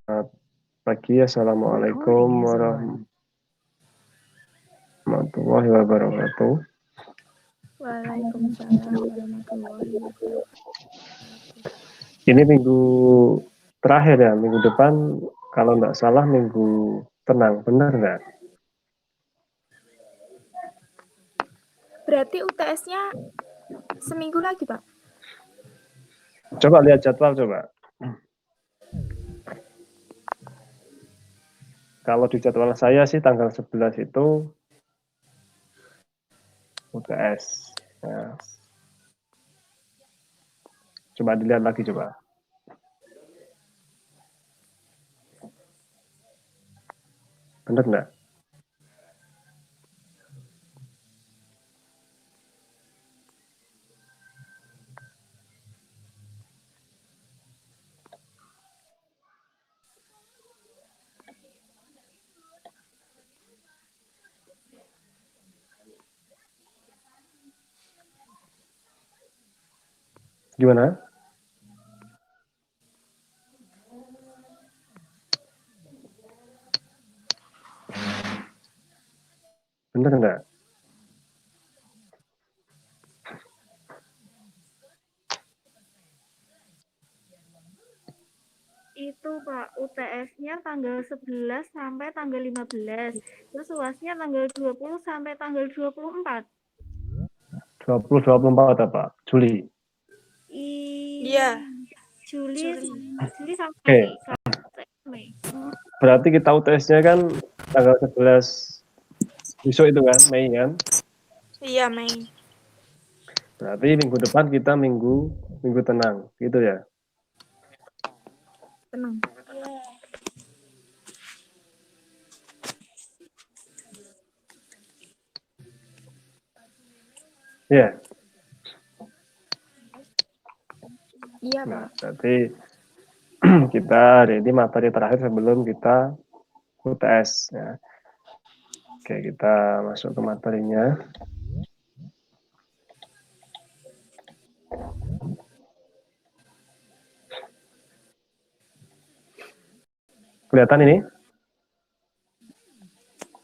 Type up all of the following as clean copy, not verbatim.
Pagi, Assalamualaikum warahmatullahi wabarakatuh. Waalaikumsalam warahmatullahi wabarakatuh. Ini minggu terakhir ya, minggu depan kalau nggak salah minggu tenang, benar nggak? Berarti UTS-nya seminggu lagi, Pak? Coba lihat jadwal coba. Kalau di jadwal saya sih tanggal 11 itu UTS. Ya. Coba dilihat lagi coba. Benar nggak? Gimana? Benar nggak? Itu Pak, UTS-nya tanggal 11 sampai tanggal 15. Terus UAS-nya tanggal 20 sampai tanggal 24. 20-24 apa? Juli. Iya. Juli sampai Oke, Mei. Sampai Mei. berarti kita UTS-nya kan tanggal 11 besok itu kan, Mei kan? Iya, Mei. Berarti minggu depan kita minggu tenang, gitu ya. Tenang. Ya. Iya, Nah, Pak. berarti kita hari ini materi terakhir sebelum kita UTS ya. Oke, kita masuk ke materinya. Kelihatan ini?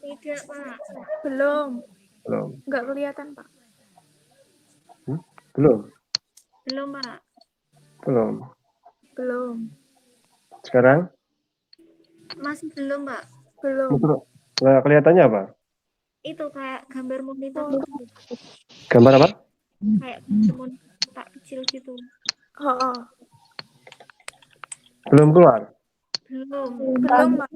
Tidak, Pak. Belum. Belum. Nggak kelihatan, Pak. Belum. Belum, Pak. Belum. Belum. Sekarang? Masih belum, Pak. Belum. Nah, kelihatannya apa? Itu kayak gambar monitor. Gambar apa? Kayak gambar monitor tak kecil gitu. Oh. Belum keluar. Belum. Belum, Pak.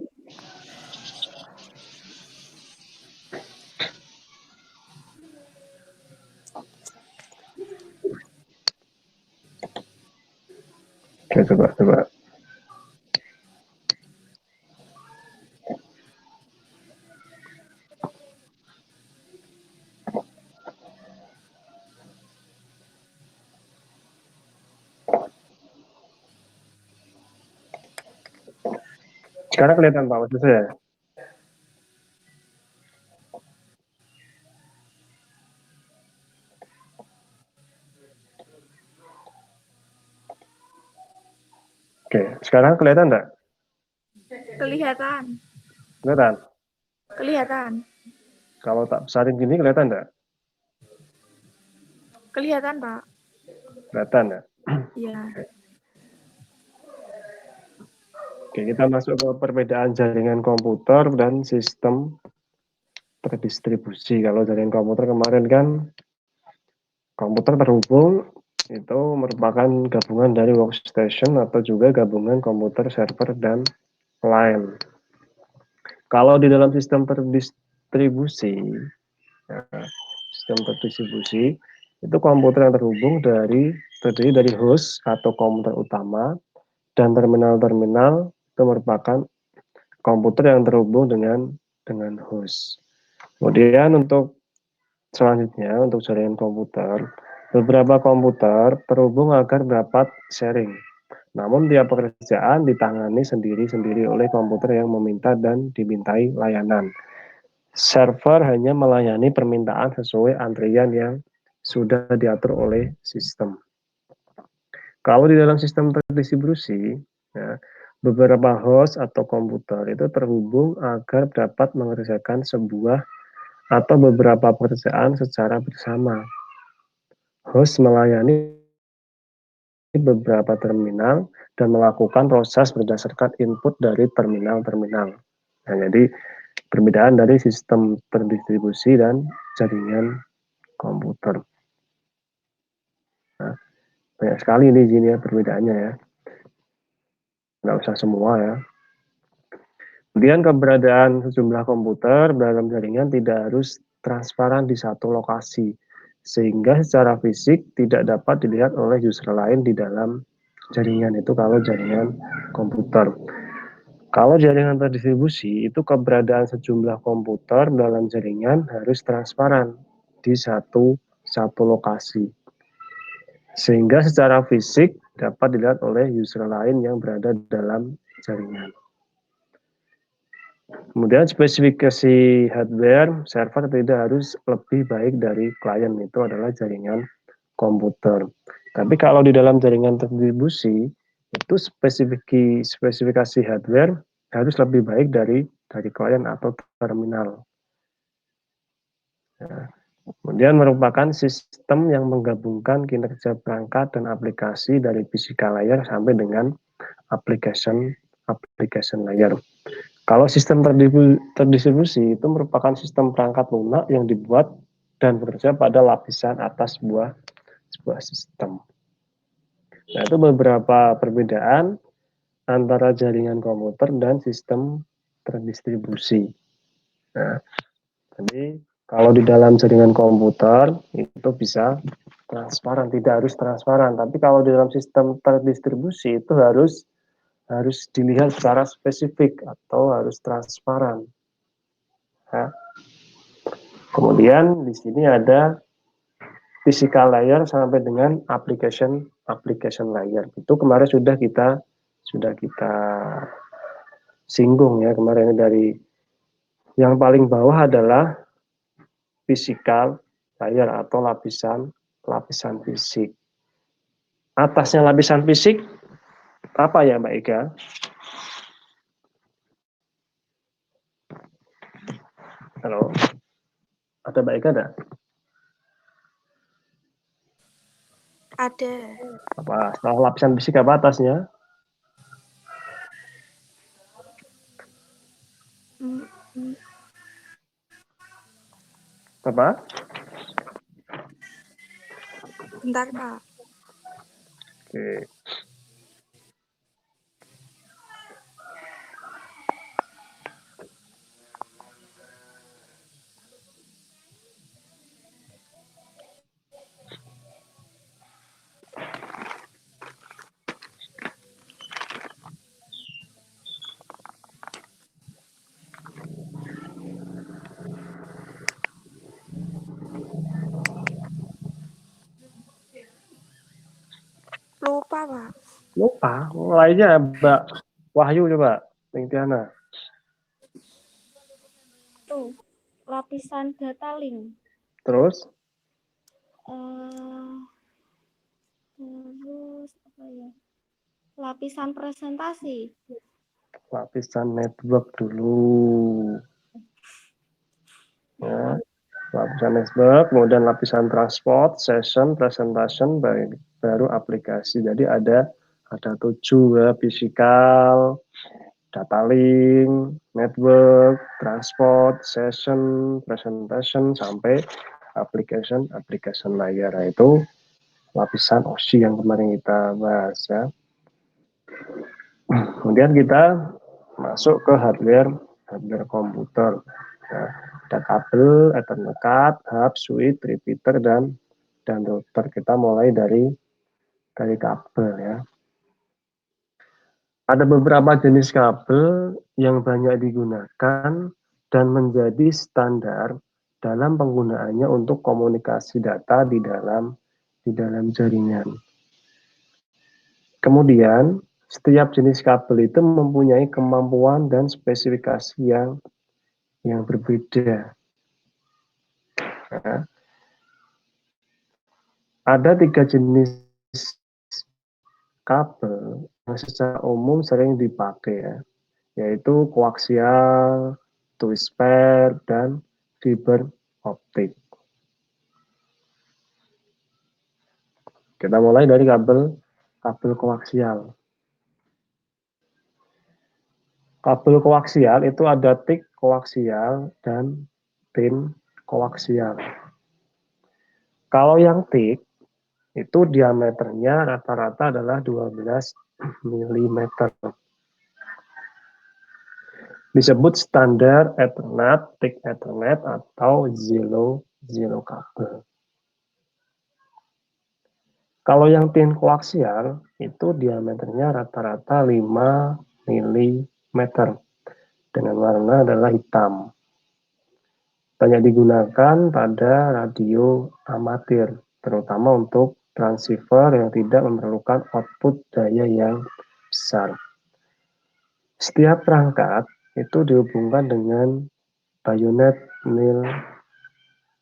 Oke, coba. Sekarang kelihatan Pak maksud saya. Oke, sekarang kelihatan enggak? Kelihatan. Kelihatan. Kelihatan. Kalau tak besarin gini kelihatan enggak? Kelihatan, Pak. Kelihatan ya? Iya. Oke, kita masuk ke perbedaan jaringan komputer dan sistem terdistribusi. Kalau jaringan komputer kemarin kan komputer terhubung itu merupakan gabungan dari workstation atau juga gabungan komputer server dan lain. Kalau di dalam sistem terdistribusi, itu komputer yang terdiri dari host atau komputer utama dan terminal-terminal itu merupakan komputer yang terhubung dengan host. Kemudian untuk selanjutnya untuk jaringan komputer, beberapa komputer terhubung agar dapat sharing. Namun tiap pekerjaan ditangani sendiri-sendiri oleh komputer yang meminta dan dimintai layanan. Server hanya melayani permintaan sesuai antrian yang sudah diatur oleh sistem. Kalau di dalam sistem terdistribusi, ya, beberapa host atau komputer itu terhubung agar dapat mengerjakan sebuah atau beberapa pekerjaan secara bersama. Host melayani beberapa terminal dan melakukan proses berdasarkan input dari terminal-terminal. Nah, jadi perbedaan dari sistem terdistribusi dan jaringan komputer. Nah, banyak sekali di sini ya perbedaannya ya. Nggak usah semua ya. Kemudian keberadaan sejumlah komputer dalam jaringan tidak harus transparan di satu lokasi, sehingga secara fisik tidak dapat dilihat oleh user lain di dalam jaringan itu kalau jaringan komputer. Kalau jaringan terdistribusi, itu keberadaan sejumlah komputer dalam jaringan harus transparan di satu lokasi. Sehingga secara fisik dapat dilihat oleh user lain yang berada dalam jaringan. Kemudian spesifikasi hardware server tidak harus lebih baik dari klien, itu adalah jaringan komputer. Tapi kalau di dalam jaringan terdistribusi, itu spesifikasi hardware harus lebih baik dari klien atau terminal. Ya. Kemudian merupakan sistem yang menggabungkan kinerja perangkat dan aplikasi dari physical layer sampai dengan application layer. Kalau sistem terdistribusi itu merupakan sistem perangkat lunak yang dibuat dan bekerja pada lapisan atas sebuah sistem. Nah, itu beberapa perbedaan antara jaringan komputer dan sistem terdistribusi. Nah, jadi kalau di dalam jaringan komputer itu bisa transparan, tidak harus transparan. Tapi kalau di dalam sistem terdistribusi itu harus dilihat secara spesifik atau harus transparan. Ya. Kemudian di sini ada physical layer sampai dengan application layer. Itu kemarin sudah kita singgung ya kemarin dari yang paling bawah adalah physical layer atau lapisan fisik. Atasnya lapisan fisik apa ya Mbak Ega? Halo, ada Mbak Ega ada? Ada. Apa setelah lapisan fisik apa atasnya? Apa? Bentar, Pak. Oke. Lupa, Pak. Lupa, mulainya Mbak Wahyu coba, Tiana. Tuh, lapisan data link. Terus? Terus apa ya? Lapisan presentasi. Lapisan network dulu. Ya, lapisan network, kemudian lapisan transport, session, presentation, baru aplikasi. Jadi ada 7 ya, physical, data link, network, transport, session, presentation, sampai application layer. Nah, itu lapisan OSI yang kemarin kita bahas ya. Kemudian kita masuk ke hardware komputer. Ya, ada kabel, Ethernet card, hub, switch, repeater, dan router. Kita mulai dari kabel ya. Ada beberapa jenis kabel yang banyak digunakan dan menjadi standar dalam penggunaannya untuk komunikasi data di dalam jaringan. Kemudian, setiap jenis kabel itu mempunyai kemampuan dan spesifikasi yang berbeda. Nah, ada 3 jenis kabel secara umum sering dipakai ya, yaitu koaksial, twist pair, dan fiber optik. Kita mulai dari kabel koaksial. Kabel koaksial itu ada tik koaksial dan tin koaksial. Kalau yang tik itu diameternya rata-rata adalah 12 mm. Disebut standar Ethernet, thick Ethernet, atau zero kabel. Kalau yang tin koaksial itu diameternya rata-rata 5 mm dengan warna adalah hitam. Banyak digunakan pada radio amatir, terutama untuk transceiver yang tidak memerlukan output daya yang besar. Setiap perangkat itu dihubungkan dengan bayonet nil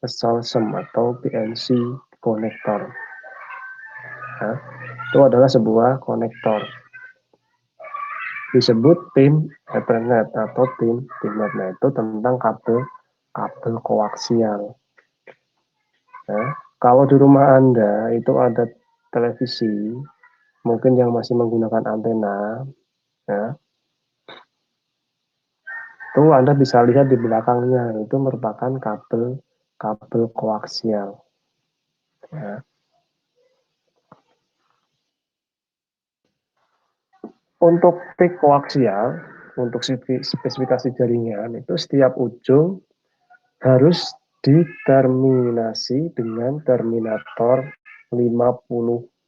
Assumption atau PNC konektor. Nah, itu adalah sebuah konektor. Disebut pin Ethernet atau pin Ethernet. Nah, itu tentang kabel koaksial. Nah, kalau di rumah Anda itu ada televisi, mungkin yang masih menggunakan antena, ya, itu Anda bisa lihat di belakangnya itu merupakan kabel koaksial. Ya. Untuk peak koaksial, untuk spesifikasi jaringan itu setiap ujung harus diterminasi dengan terminator 50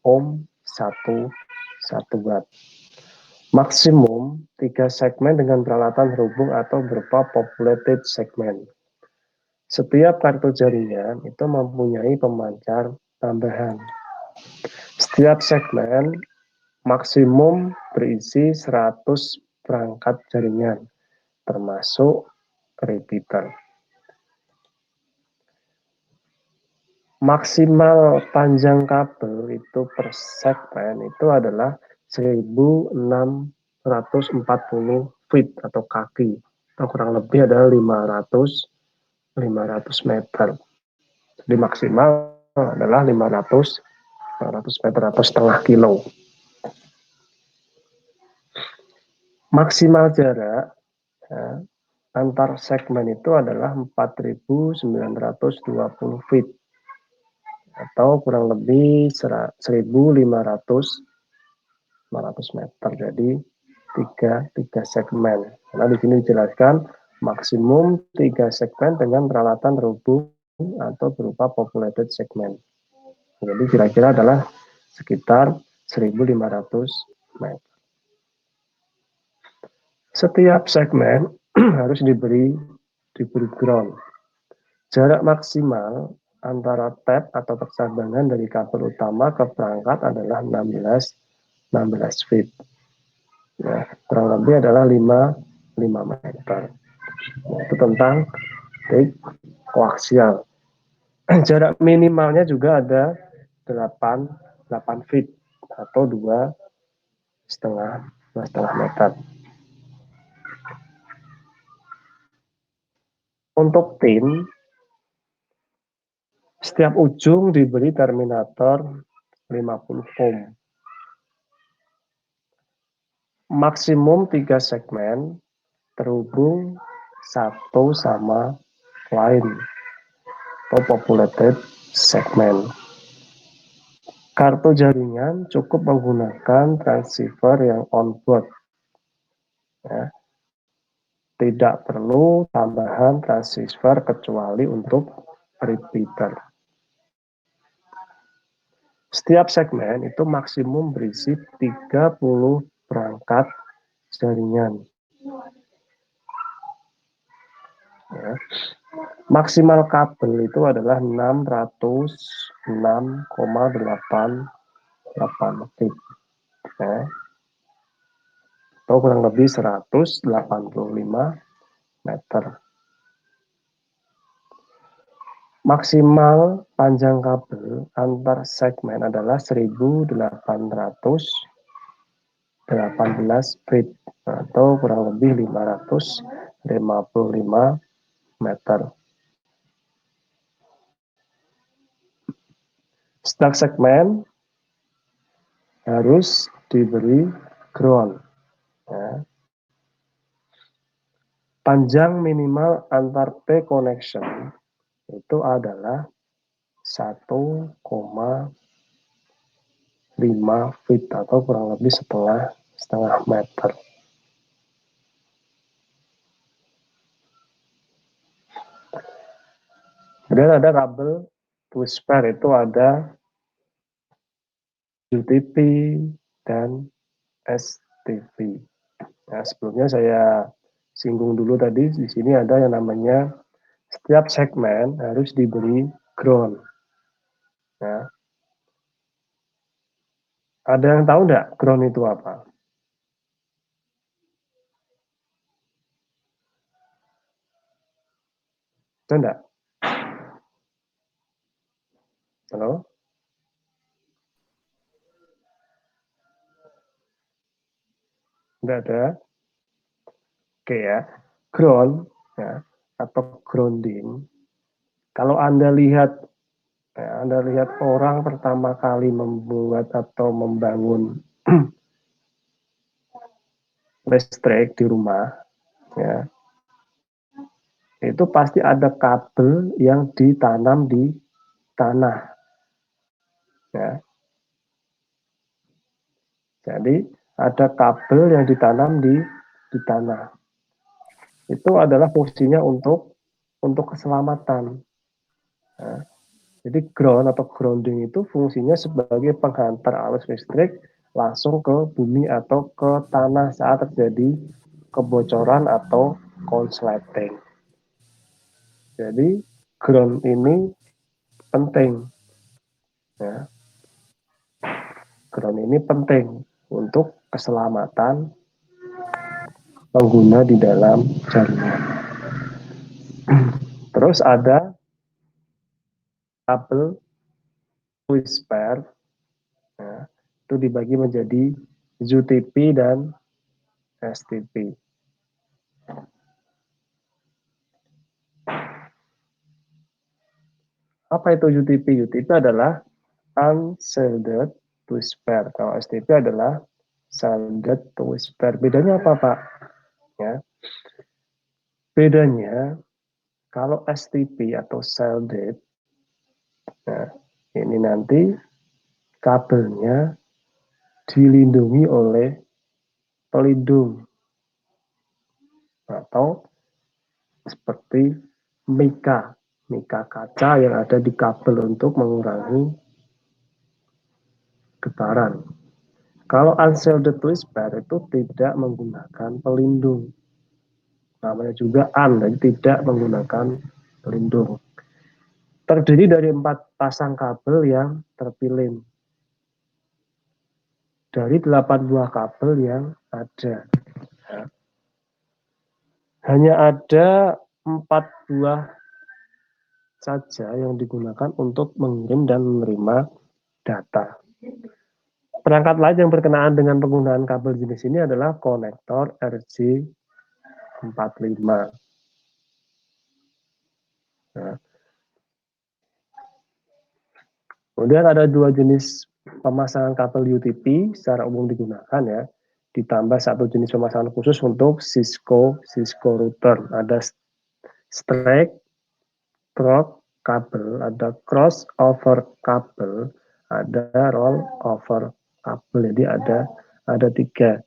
ohm 1 watt. Maksimum 3 segmen dengan peralatan terhubung atau berupa populated segment. Setiap kartu jaringan itu mempunyai pemancar tambahan. Setiap segmen maksimum berisi 100 perangkat jaringan, termasuk repeater. Maksimal panjang kabel itu per segmen itu adalah 1640 feet atau kaki, atau kurang lebih adalah 500 meter. Jadi maksimal adalah 500 meter atau setengah kilo. Maksimal jarak ya, antar segmen itu adalah 4.920 feet atau kurang lebih 1.500 meter. Jadi tiga segmen. Karena di sini dijelaskan maksimum 3 segmen dengan peralatan terhubung atau berupa populated segment. Jadi kira-kira adalah sekitar 1.500 meter. Setiap segmen harus diberi ground. Jarak maksimal antara tap atau percabangan dari kabel utama ke perangkat adalah 16 feet. Ya, kurang lebih adalah 5 meter. Nah, itu tentang koaksial. Jarak minimalnya juga ada 8 feet atau 2,5 meter. Untuk tin, setiap ujung diberi terminator 50 ohm. Maksimum 3 segmen terhubung satu sama lain atau populated segment. Kartu jaringan cukup menggunakan transceiver yang on-board. Ya. Tidak perlu tambahan transceiver kecuali untuk repeater. Setiap segmen itu maksimum berisi 30 perangkat jaringan. Ya. Maksimal kabel itu adalah 606,88 feet. Ya. Atau kurang lebih 185 meter. Maksimal panjang kabel antar segmen adalah 1.800 18 feet atau kurang lebih 555 meter. Setiap segmen harus diberi ground. Ya. Panjang minimal antar T connection itu adalah 1,5 feet atau kurang lebih setengah meter. Kemudian ada kabel twist pair, itu ada UTP dan STP. Nah, sebelumnya saya singgung dulu tadi, di sini ada yang namanya setiap segmen harus diberi ground. Nah, ada yang tahu nggak ground itu apa? Ada nggak? Halo? Nggak ada? Oke ya. Ground ya, atau grounding. Kalau Anda lihat orang pertama kali membuat atau membangun listrik di rumah, ya, itu pasti ada kabel yang ditanam di tanah. Ya. Jadi ada kabel yang ditanam di tanah. Itu adalah fungsinya untuk keselamatan. Nah, jadi ground atau grounding itu fungsinya sebagai penghantar arus listrik langsung ke bumi atau ke tanah saat terjadi kebocoran atau konsleting. Jadi ground ini penting, ya. Ground ini penting untuk keselamatan pengguna di dalam jaringan. Terus ada kabel twist pair, ya, itu dibagi menjadi UTP dan STP. Apa itu UTP? UTP adalah unshielded twist pair. Kalau STP adalah shielded twist pair. Bedanya apa, Pak? Ya, bedanya kalau STP atau shielded, nah, ini nanti kabelnya dilindungi oleh pelindung atau seperti mika kaca yang ada di kabel untuk mengurangi getaran. Kalau unshielded twist pair itu tidak menggunakan pelindung, namanya juga jadi tidak menggunakan pelindung. Terdiri dari 4 pasang kabel yang terpilih dari 8 buah kabel yang ada. Hanya ada 4 buah saja yang digunakan untuk mengirim dan menerima data. Perangkat lain yang berkenaan dengan penggunaan kabel jenis ini adalah konektor RJ45. Nah, kemudian ada 2 jenis pemasangan kabel UTP secara umum digunakan, ya. Ditambah 1 jenis pemasangan khusus untuk Cisco router. Ada straight through kabel, ada crossover kabel, ada roll over kabel. Jadi ada 3.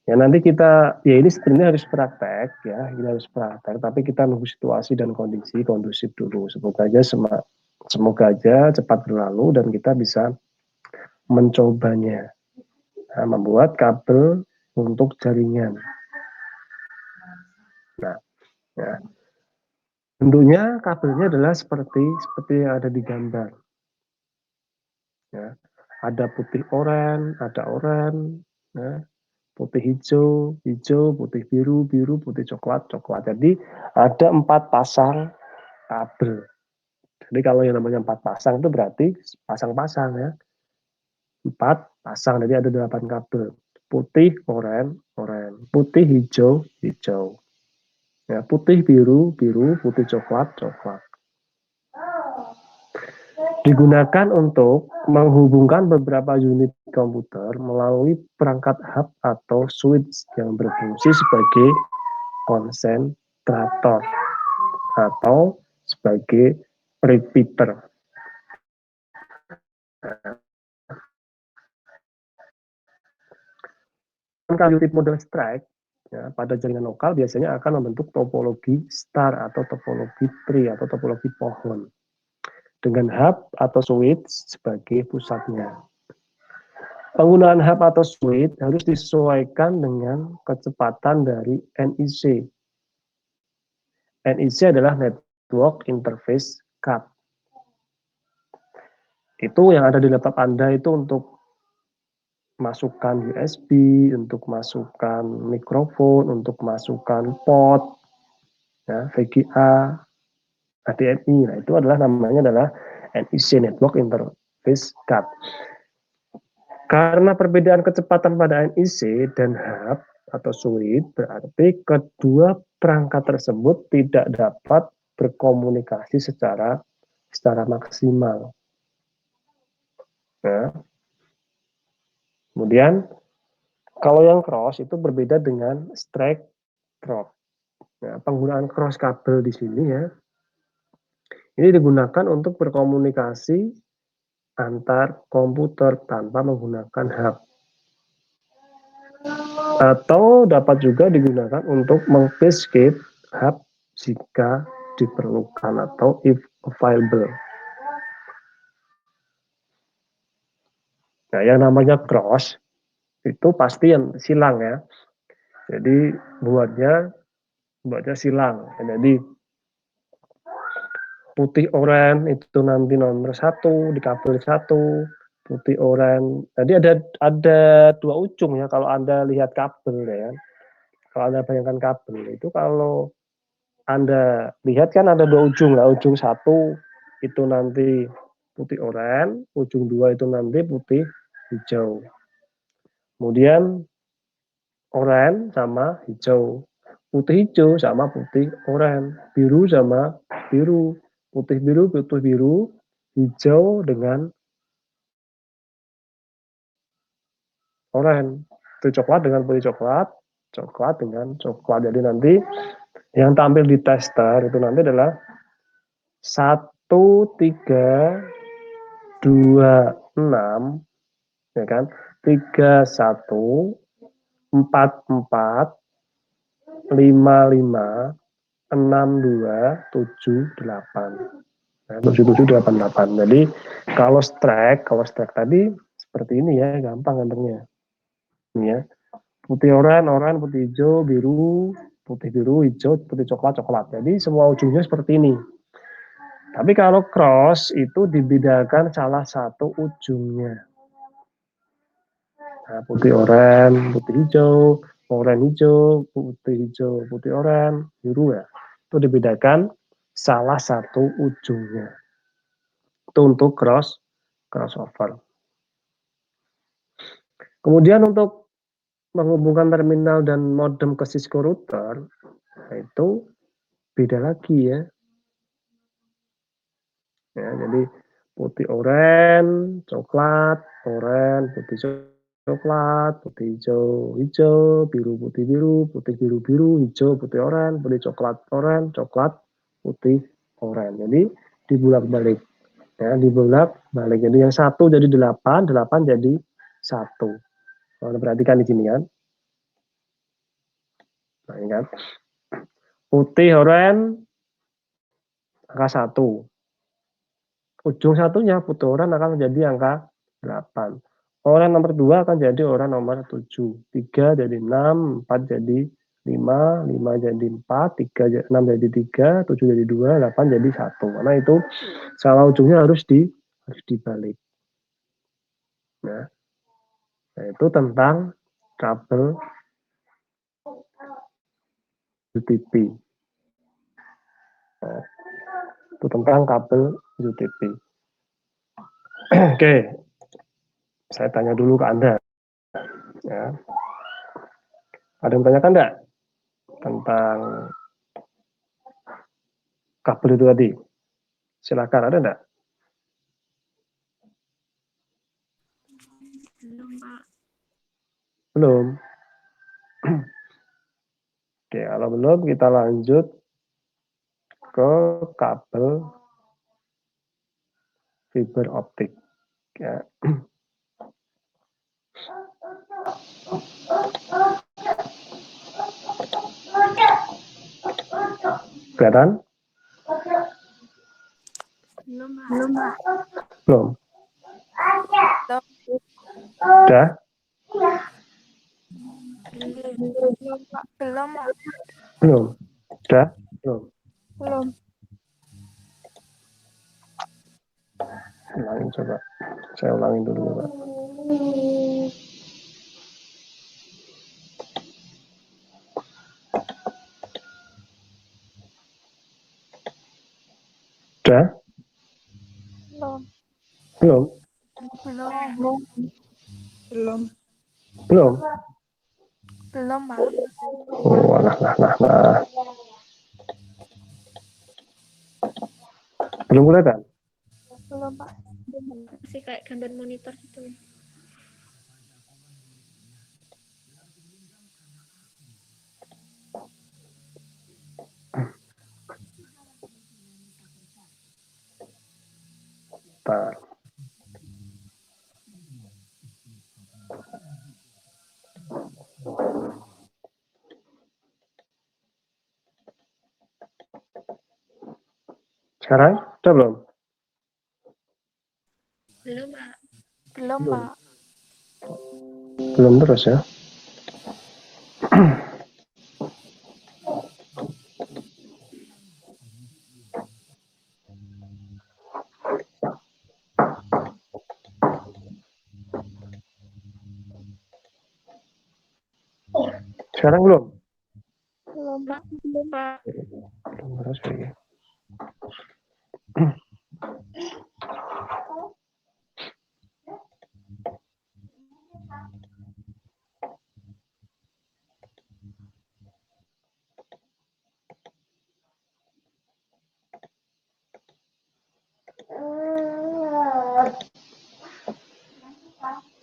Ya nanti kita, ya ini sebenarnya harus praktek, ya, ini harus praktek. Tapi kita nunggu situasi dan kondisi kondusif dulu. Semoga aja cepat berlalu dan kita bisa mencobanya, nah, membuat kabel untuk jaringan. Nah, ya. Bentuknya kabelnya adalah seperti yang ada di gambar. Ya. Ada putih oranye, ada oranye, ya. Putih hijau, putih biru, putih coklat. Jadi ada 4 pasang kabel. Jadi kalau yang namanya 4 pasang itu berarti pasang-pasang, ya. 4 pasang, jadi ada 8 kabel. putih, oranye, oranye, putih, hijau, hijau. Ya, putih, biru, biru, putih, coklat, coklat. Digunakan untuk menghubungkan beberapa unit komputer melalui perangkat hub atau switch yang berfungsi sebagai konsentrator atau sebagai repeater. Kalau unit model strike ya, pada jaringan lokal biasanya akan membentuk topologi star atau topologi tree atau topologi pohon dengan hub atau switch sebagai pusatnya. Penggunaan hub atau switch harus disesuaikan dengan kecepatan dari NIC. NIC adalah Network Interface Card. Itu yang ada di laptop Anda itu untuk masukkan USB, untuk masukkan mikrofon, untuk masukkan port, ya, VGA, HDMI. Nah, itu adalah namanya adalah NIC, Network Interface Card. Karena perbedaan kecepatan pada NIC dan hub atau switch, berarti kedua perangkat tersebut tidak dapat berkomunikasi secara maksimal. Ya. Kemudian kalau yang cross itu berbeda dengan straight drop. Ya, penggunaan cross kabel di sini ya, ini digunakan untuk berkomunikasi antar komputer tanpa menggunakan hub. Atau dapat juga digunakan untuk meng-escape hub jika diperlukan atau if available. Nah, yang namanya cross itu pasti yang silang ya. Jadi buatnya silang. Jadi putih oranye itu nanti nomor 1 di kabel 1, putih oranye. Jadi ada dua ujung ya kalau Anda lihat kabel ya. Kalau Anda bayangkan kabel itu kalau Anda lihat kan ada dua ujung lah. Ujung 1 itu nanti putih oranye, ujung 2 itu nanti putih hijau. Kemudian oranye sama hijau. Putih hijau sama putih oranye. Biru sama biru. Putih biru, hijau dengan oranye. Putih coklat dengan putih coklat, coklat dengan coklat. Jadi nanti yang tampil di tester itu nanti adalah 1, 3, 2, 6, ya kan? 3, 1, 4, 4, 5, 5, 6, 2, 7, 8. Nah, 7, 7, 8, 8. Jadi kalau strike tadi seperti ini ya, gampang ngantengnya. Ini ya. Putih oranye, oranye, putih hijau, biru, putih biru, hijau, putih coklat, coklat. Jadi semua ujungnya seperti ini. Tapi kalau cross itu dibedakan salah satu ujungnya. Nah, putih oranye, putih hijau, oranye hijau, putih hijau, putih oranye, biru ya. Itu dibedakan salah satu ujungnya. Itu untuk crossover. Kemudian untuk menghubungkan terminal dan modem ke Cisco router, itu beda lagi ya. Ya, jadi putih oranye, coklat, oranye, putih coklat, putih hijau, hijau, biru, putih biru, biru, hijau, putih oranye, putih coklat, oranye, coklat, putih oranye. Jadi dibulak-balik. Ya, dibulak-balik. Jadi yang 1 jadi 8, 8 jadi 1. Kalau perhatikan di sini kan. Nah, ini kan. Putih oranye angka 1. Ujung satunya putih oranye akan menjadi angka 8. Orang nomor 2 akan jadi orang nomor 7. 3 jadi 6, 4 jadi 5, 5 jadi 4, 6 jadi 3, 7 jadi 2, 8 jadi 1. Karena itu salah ujungnya harus dibalik. Nah, itu tentang kabel UTP. Nah, itu tentang kabel UTP. Oke, saya tanya dulu ke Anda. Ya. Ada yang tanyakan enggak tentang kabel itu tadi? Silakan, ada enggak? Belum, Pak. Belum. Oke, kalau belum kita lanjut ke kabel fiber optik. Ya. Kelihatan? Belum, Pak. Belum. Belum. Udah? Belum, Pak. Belum, Pak. Belum. Udah? Belum. Belum. Ulangin coba. Saya ulangin dulu coba. Udah? Belum. Belum. Belum. Belum. Belum. Belum, Pak. Oh, nah. Belum kelihatan? Belum, Pak. Masih kayak gambar monitor gitu. Bentar. Sekarang? Udah belum? Belum, Pak. Belum, Belum. Pak. Belum terus ya? Sekarang belum? Belum, Pak. Belum, Pak. Belum terus lagi.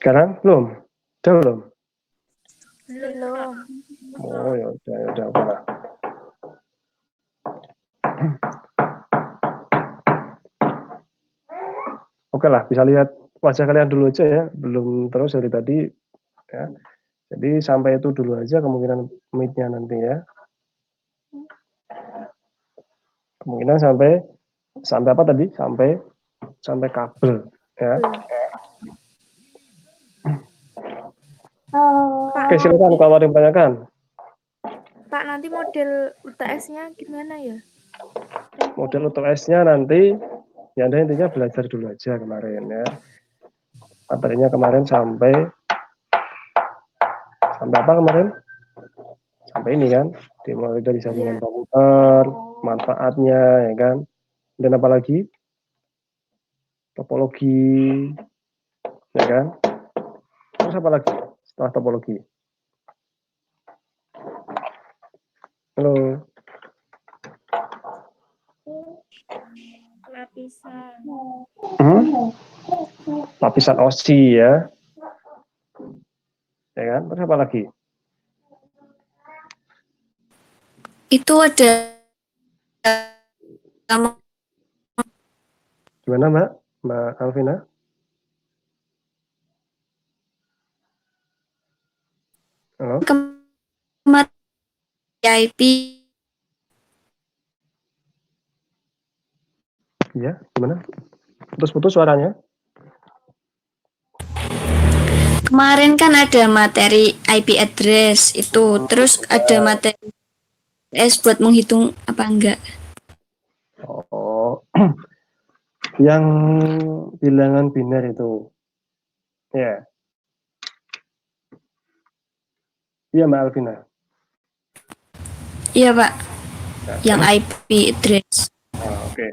Sekarang belum? Udah belum? Belum, Pak. Belum. Oh ya udah lah. Oke lah, bisa lihat wajah kalian dulu aja ya, belum terus dari tadi ya. Jadi sampai itu dulu aja kemungkinan meet-nya nanti ya. Kemungkinan sampai apa tadi? Sampai kabel ya. Pak, Oke, silakan kalau ada yang tanyakan. Pak, nanti model UTS-nya gimana ya? Model UTS-nya nanti ya Anda intinya belajar dulu aja kemarin ya. Materinya kemarin sampai apa kemarin? Sampai ini kan, dimulai dari sambungan Iya. komputer, manfaatnya ya kan. Dan apa lagi? Topologi, ya kan? Terus apa lagi setelah topologi? Halo, Lapisan. lapisan OSI ya, ya kan? Terus apa lagi? Itu ada Gimana Mbak Alvina? Halo? kemarin IP. Iya, gimana? Putus-putus suaranya? Kemarin kan ada materi IP address itu, terus ada materi S buat menghitung apa enggak? Oh, yang bilangan biner itu, ya, iya Mbak Alvina. Iya, Pak. Ya. Yang IP address. Oke.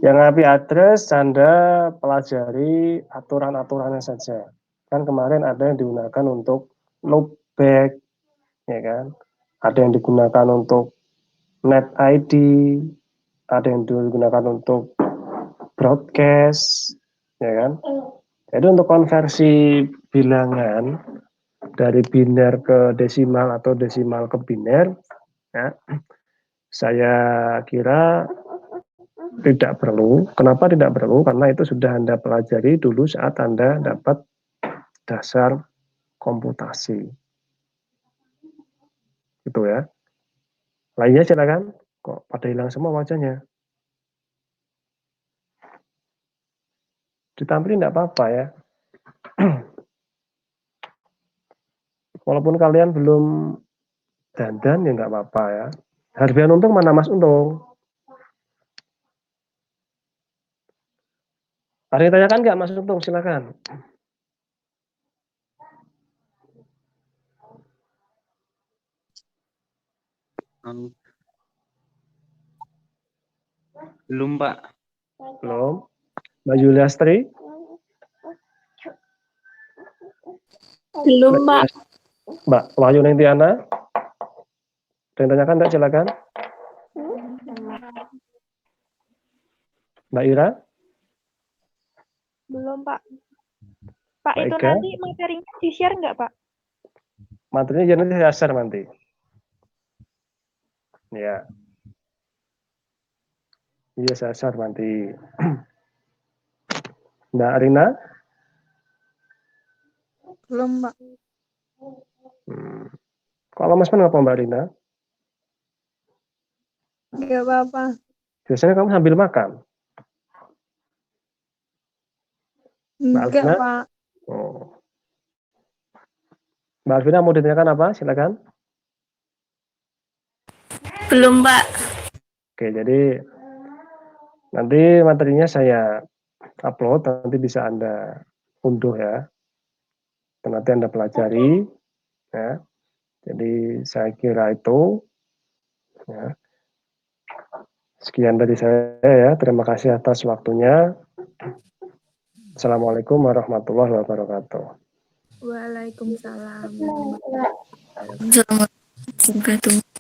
Yang IP address Anda pelajari aturan-aturannya saja. Kan kemarin ada yang digunakan untuk loopback, ya kan? Ada yang digunakan untuk net ID, ada yang digunakan untuk broadcast, ya kan? Jadi untuk konversi bilangan dari biner ke desimal atau desimal ke biner, ya, saya kira tidak perlu. Kenapa tidak perlu? Karena itu sudah Anda pelajari dulu saat Anda dapat dasar komputasi. Gitu ya. Lainnya silakan. Kok pada hilang semua wajahnya? Ditampilin tidak apa-apa ya. Walaupun kalian belum dandan ya nggak apa-apa ya. Harfian Untung mana Mas Untung? Ada yang tanyakan nggak Mas Untung? Silakan. Belum, Pak. Belum. Mbak Yuliastri? Belum, Pak. Mbak Wahyu Nentiana? Ada yang tanyakan nggak? Silakan. Mbak Ira? Belum, Pak. Pak, Mbak itu Ega? nanti materinya di-share nggak, Pak? Materinya jadi saya share nanti. Ya. Iya, saya share nanti. Mbak Rina? Belum, Pak. Kalau Mas kenapa Mbak Rina? Nggak apa-apa. Biasanya kamu sambil makan. Mbak Enggak, Alvina? Pak. Oh. Mbak Alvina mau ditanyakan apa? Silakan. Belum, Pak. Oke, jadi nanti materinya saya upload, nanti bisa Anda unduh ya. Dan nanti Anda pelajari. Ya. Jadi saya kira itu. Ya. Sekian dari saya ya. Terima kasih atas waktunya. Assalamualaikum warahmatullahi wabarakatuh. Waalaikumsalam. Assalamualaikum warahmatullahi wabarakatuh.